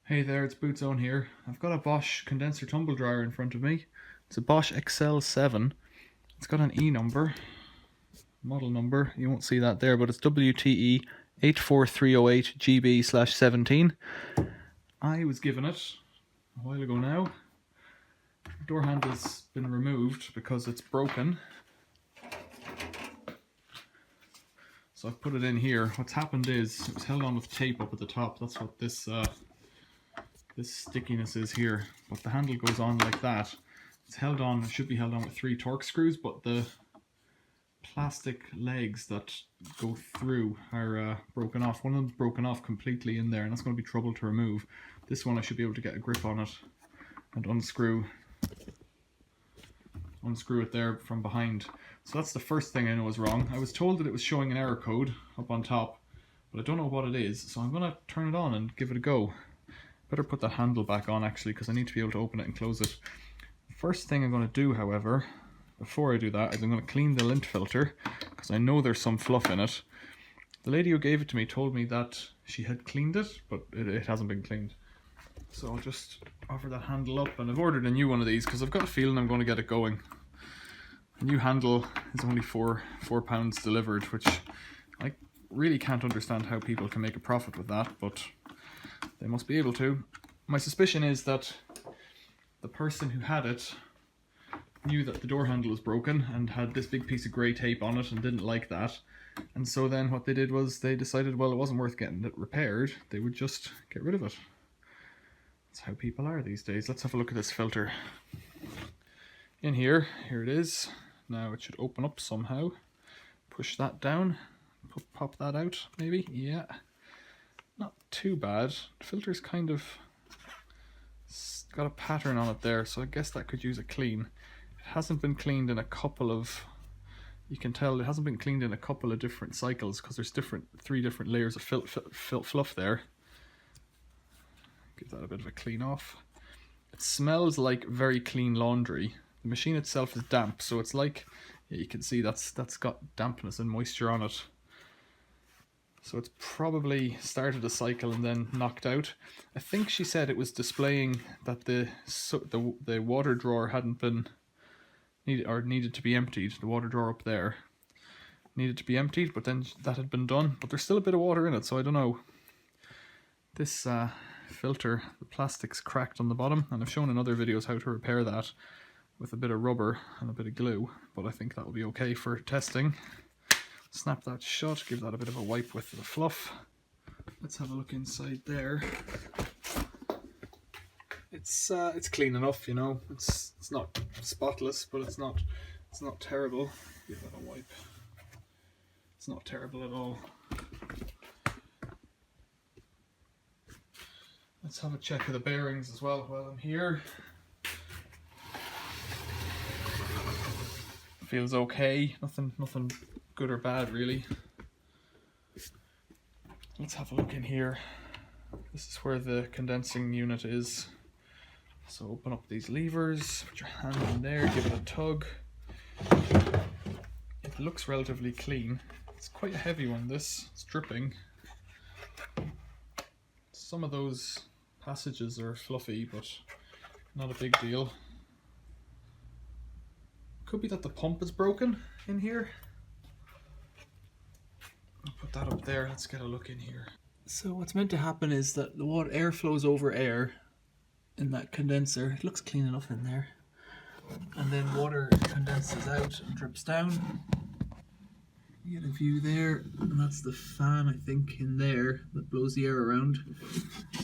Hey there, it's Bootzone here. I've got a Bosch condenser tumble dryer in front of me. It's a Bosch XL7. It's got an E number, model number. You won't see that there, but it's WTE 84308 GB/17. I was given it a while ago now. The door handle's been removed because it's broken. So I've put it in here. What's happened is it was held on with tape up at the top. That's what this stickiness is here, but the handle goes on like that. It's held on, it should be held on with 3 torque screws, but the plastic legs that go through are broken off. One of them's broken off completely in there, and that's going to be trouble to remove. This one I should be able to get a grip on it and unscrew it there from behind. So that's the first thing I know is wrong. I was told that it was showing an error code up on top, but I don't know what it is, so I'm going to turn it on and give it a go. Better put that handle back on actually, because I need to be able to open it and close it. First thing I'm going to do, however, before I do that, is I'm going to clean the lint filter, because I know there's some fluff in it. The lady who gave it to me told me that she had cleaned it, but it hasn't been cleaned. So I'll just offer that handle up, and I've ordered a new one of these because I've got a feeling I'm going to get it going. The new handle is only £4 delivered, which I really can't understand how people can make a profit with that, but they must be able to. My suspicion is that the person who had it knew that the door handle was broken and had this big piece of grey tape on it and didn't like that. And so then what they did was they decided, well, it wasn't worth getting it repaired. They would just get rid of it. That's how people are these days. Let's have a look at this filter. In here it is. Now it should open up somehow. Push that down. Pop that out, maybe. Yeah. Not too bad. The filter's kind of got a pattern on it there, so I guess that could use a clean. It hasn't been cleaned in a couple of, you can tell it hasn't been cleaned in a couple of different cycles because there's 3 different layers of fluff there. Give that a bit of a clean off. It smells like very clean laundry. The machine itself is damp, so it's like, yeah, you can see that's got dampness and moisture on it. So it's probably started a cycle and then knocked out. I think she said it was displaying that the water drawer hadn't been needed to be emptied. The water drawer up there needed to be emptied, but then that had been done. But there's still a bit of water in it, so I don't know. This filter, the plastic's cracked on the bottom, and I've shown in other videos how to repair that with a bit of rubber and a bit of glue, but I think that will be okay for testing. Snap that shut, give that a bit of a wipe with the fluff. Let's have a look inside there. It's clean enough, you know. It's not spotless, but it's not terrible. Give that a wipe. It's not terrible at all. Let's have a check of the bearings as well while I'm here. Feels okay. Nothing good or bad really. Let's have a look in here. This is where the condensing unit is. So open up these levers, put your hand in there, give it a tug. It looks relatively clean. It's quite a heavy one, this. It's dripping. Some of those passages are fluffy, but not a big deal. Could be that the pump is broken in here. I'll put that up there. Let's get a look in here. So what's meant to happen is that the air flows over air in that condenser. It looks clean enough in there. And then water condenses out and drips down. You get a view there, and that's the fan, I think, in there that blows the air around.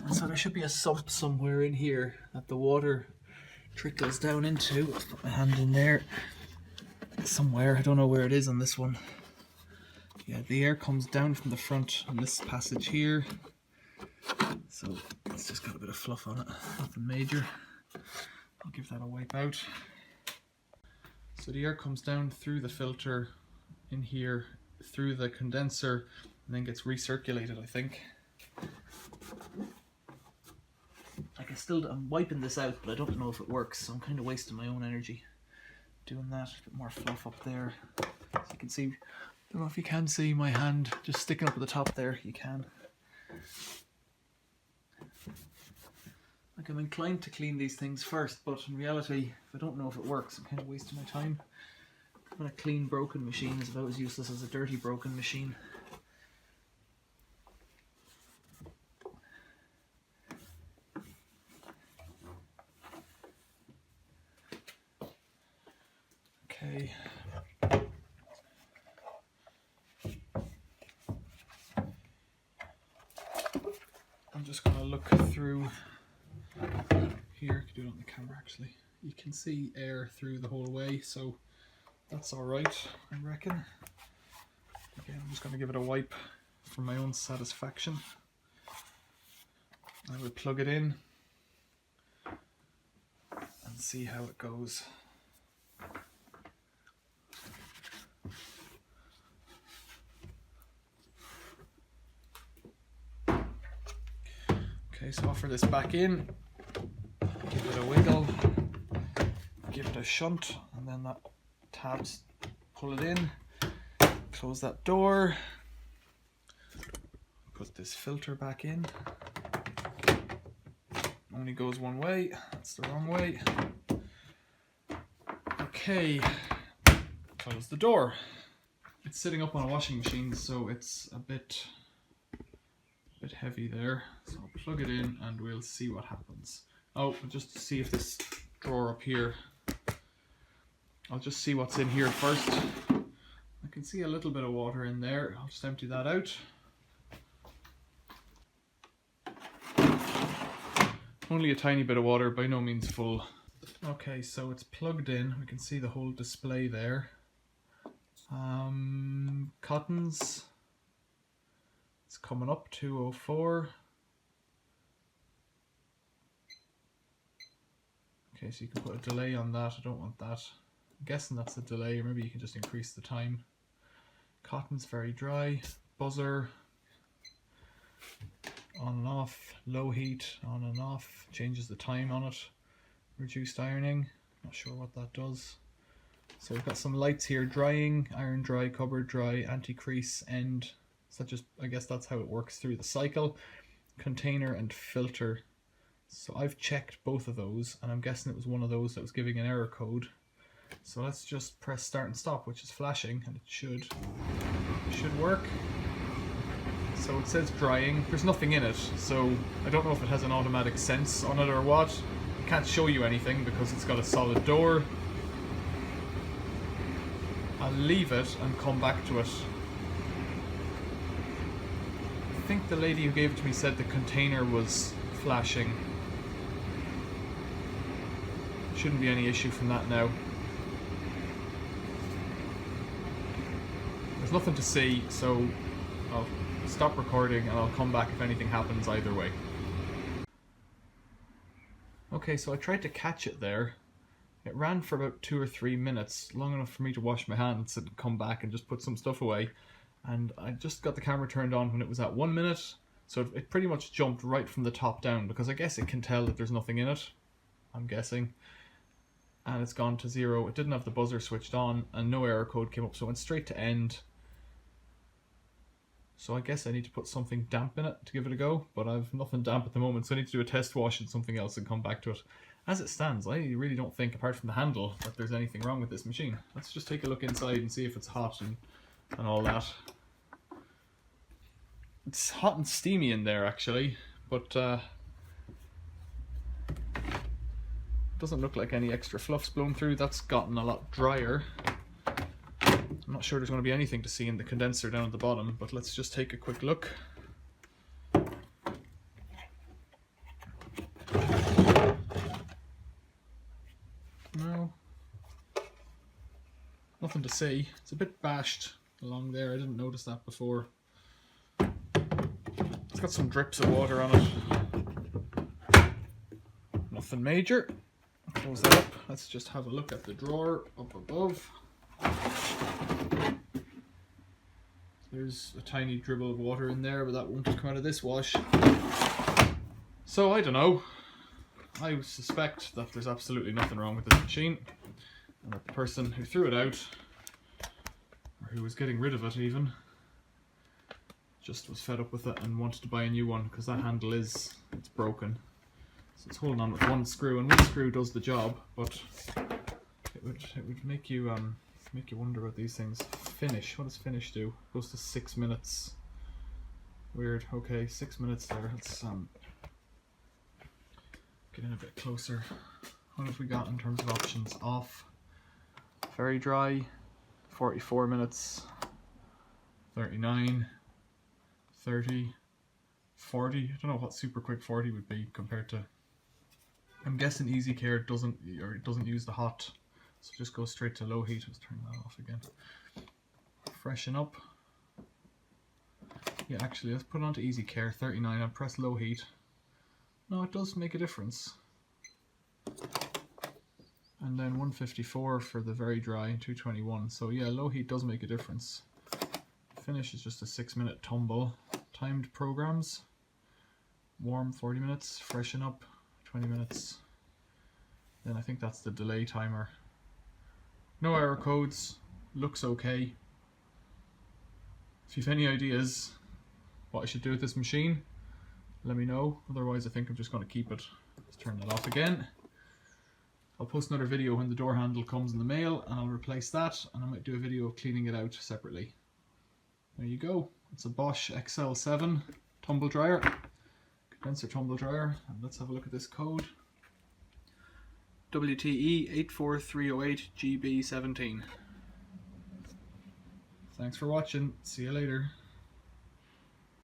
And so there should be a sump somewhere in here that the water trickles down into. Let's put my hand in there. Somewhere, I don't know where it is on this one. Yeah, the air comes down from the front on this passage here. So it's just got a bit of fluff on it, nothing major. I'll give that a wipe out. So the air comes down through the filter in here, through the condenser, and then gets recirculated, I think. I'm wiping this out, but I don't know if it works, so I'm kind of wasting my own energy doing that. A bit more fluff up there. So you can see, I don't know if you can see my hand just sticking up at the top there. You can. Like, I'm inclined to clean these things first, but in reality, if I don't know if it works, I'm kind of wasting my time. A clean broken machine is about as useless as a dirty broken machine. Okay. I'm just going to look through here. I can do it on the camera actually. You can see air through the whole way, so that's alright, I reckon. Again, I'm just going to give it a wipe for my own satisfaction. I will plug it in and see how it goes. Okay, so offer this back in, give it a wiggle, give it a shunt, and then that tabs, pull it in, close that door, put this filter back in. Only goes one way, that's the wrong way. Okay, close the door. It's sitting up on a washing machine, so it's a bit heavy there. So I'll plug it in and we'll see what happens. Oh, just to see if this drawer up here, I'll just see what's in here first. I can see a little bit of water in there. I'll just empty that out. Only a tiny bit of water, by no means full. Okay, so it's plugged in. We can see the whole display there. Cottons. It's coming up 204. Okay, so you can put a delay on that. I don't want that. I'm guessing that's a delay, or maybe you can just increase the time. Cotton's very dry. Buzzer. On and off. Low heat. On and off. Changes the time on it. Reduced ironing. Not sure what that does. So we've got some lights here. Drying, iron dry, cupboard dry, anti-crease, end. So just, I guess that's how it works through the cycle. Container and filter. So I've checked both of those, and I'm guessing it was one of those that was giving an error code. So let's just press start and stop, which is flashing, and it should work. So it says drying. There's nothing in it, so I don't know if it has an automatic sense on it or what. I can't show you anything because it's got a solid door. I'll leave it and come back to it. I think the lady who gave it to me said the container was flashing. Shouldn't be any issue from that now. There's nothing to see, so I'll stop recording and I'll come back if anything happens either way. Okay, so I tried to catch it there. It ran for about 2 or 3 minutes, long enough for me to wash my hands and come back and just put some stuff away. And I just got the camera turned on when it was at 1 minute, so it pretty much jumped right from the top down, because I guess it can tell that there's nothing in it, I'm guessing. And it's gone to 0. It didn't have the buzzer switched on, and no error code came up, so it went straight to end. So I guess I need to put something damp in it to give it a go, but I've nothing damp at the moment, so I need to do a test wash and something else and come back to it. As it stands, I really don't think, apart from the handle, that there's anything wrong with this machine. Let's just take a look inside and see if it's hot and all that. It's hot and steamy in there actually, but doesn't look like any extra fluff's blown through. That's gotten a lot drier. I'm not sure there's going to be anything to see in the condenser down at the bottom, but let's just take a quick look. No, nothing to see. It's a bit bashed along there. I didn't notice that before. It's got some drips of water on it. Nothing major. Close that up. Let's just have a look at the drawer up above. There's a tiny dribble of water in there, but that won't come out of this wash. So I don't know. I suspect that there's absolutely nothing wrong with this machine, and that the person who threw it out, or who was getting rid of it even, just was fed up with it and wanted to buy a new one, because that handle it's broken. So it's holding on with one screw, and one screw does the job, but it would make you wonder about these things. Finish. What does finish do? Goes to 6 minutes. Weird. Okay, 6 minutes there. Let's get in a bit closer. What have we got in terms of options? Off, very dry, 44 minutes, 39, 30, 40. I don't know what super quick 40 would be compared to. I'm guessing Easy Care doesn't use the hot, so just go straight to low heat. Let's turn that off again. Freshen up. Yeah, actually, let's put it on to Easy Care, 39, and press low heat. No, it does make a difference. And then 154 for the very dry, 221. So yeah, low heat does make a difference. Finish is just a 6-minute tumble. Timed programs. Warm 40 minutes, freshen up 20 minutes. Then I think that's the delay timer. No error codes, looks okay. If you have any ideas what I should do with this machine, let me know. Otherwise I think I'm just going to keep it. Let's turn that off again. I'll post another video when the door handle comes in the mail, and I'll replace that, and I might do a video of cleaning it out separately. There you go. It's a Bosch XL7 tumble dryer, condenser tumble dryer, and let's have a look at this code. WTE 84308 GB17. Thanks for watching. See you later.